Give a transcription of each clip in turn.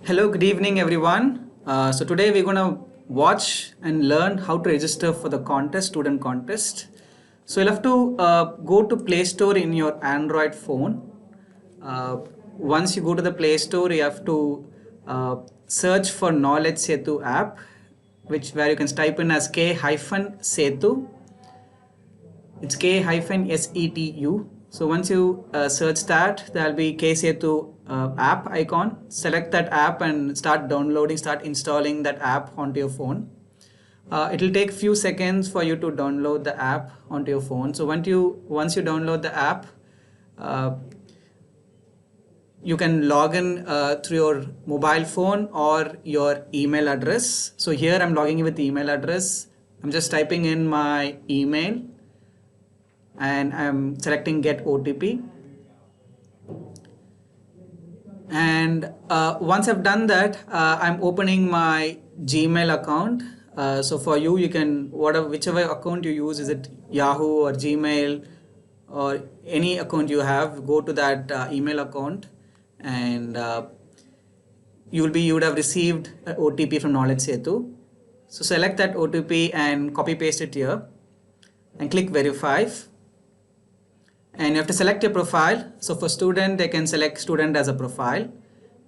Hello, good evening, everyone. So today we're going to watch and learn how to register for the contest, student contest. So you'll have to go to Play Store in your Android phone. Uh, Once you go to the Play Store, you have to search for Knowledge Setu app, where you can type in as K-Setu. It's K-Setu. So once you search that, there'll be KSetu app icon. Select that app and start downloading, start installing that app onto your phone. It'll take few seconds for you to download the app onto your phone. So once you download the app, you can log in through your mobile phone or your email address. So here I'm logging in with the email address. I'm just typing in my email and I'm selecting get OTP. And once I've done that, I'm opening my Gmail account. So for you, you can whichever account you use, is it Yahoo or Gmail or any account you have, go to that email account, and you would have received an OTP from Knowledge Setu. So select that OTP and copy paste it here, and click verify. And you have to select your profile. So for student, they can select student as a profile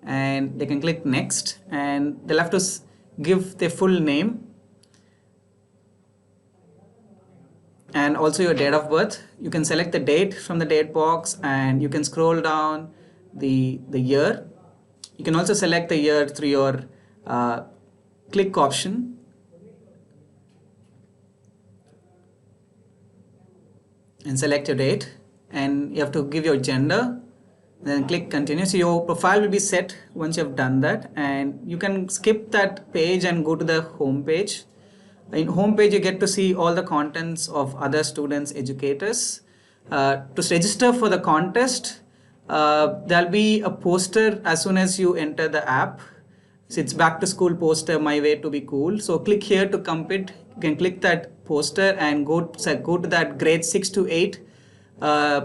and they can click next, and they'll have to give their full name and also your date of birth. You can select the date from the date box and you can scroll down the year. You can also select the year through your click option. And select your date, and you have to give your gender, then click continue. So your profile will be set once you have done that, and you can skip that page and go to the home page. In home page, you get to see all the contents of other students, educators. To register for the contest, there'll be a poster as soon as you enter the app. So it's back to school poster, my way to be cool. So click here to compete. You can click that poster and go to that grade 6 to 8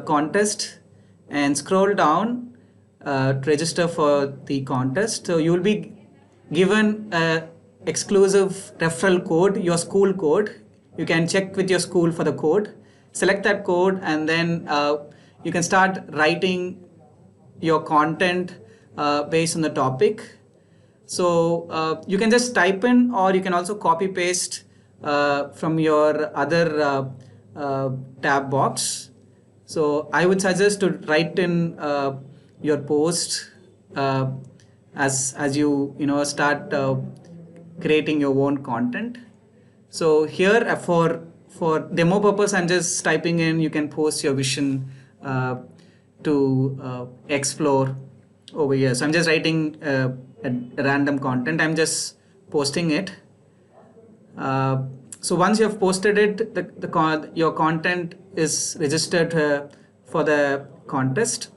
contest and scroll down to register for the contest. So you will be given a exclusive referral code, your school code. You can check with your school for the code. Select that code, and then you can start writing your content based on the topic. So you can just type in, or you can also copy paste from your other tab box. So I would suggest to write in your post as you start creating your own content. So here for demo purpose, I'm just typing in, you can post your vision to explore over here. So I'm just writing a random content. I'm just posting it. So once you have posted it, your content is registered for the contest,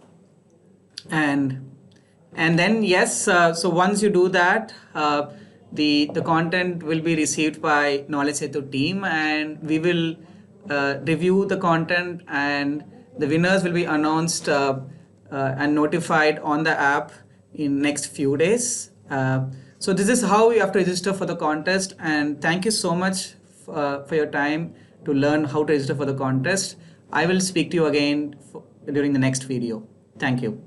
and then yes. So once you do that, the content will be received by Knowledge Setu team, and we will review the content, and the winners will be announced and notified on the app in next few days. So this is how you have to register for the contest, and thank you so much for your time to learn how to register for the contest. I will speak to you again during the next video. Thank you.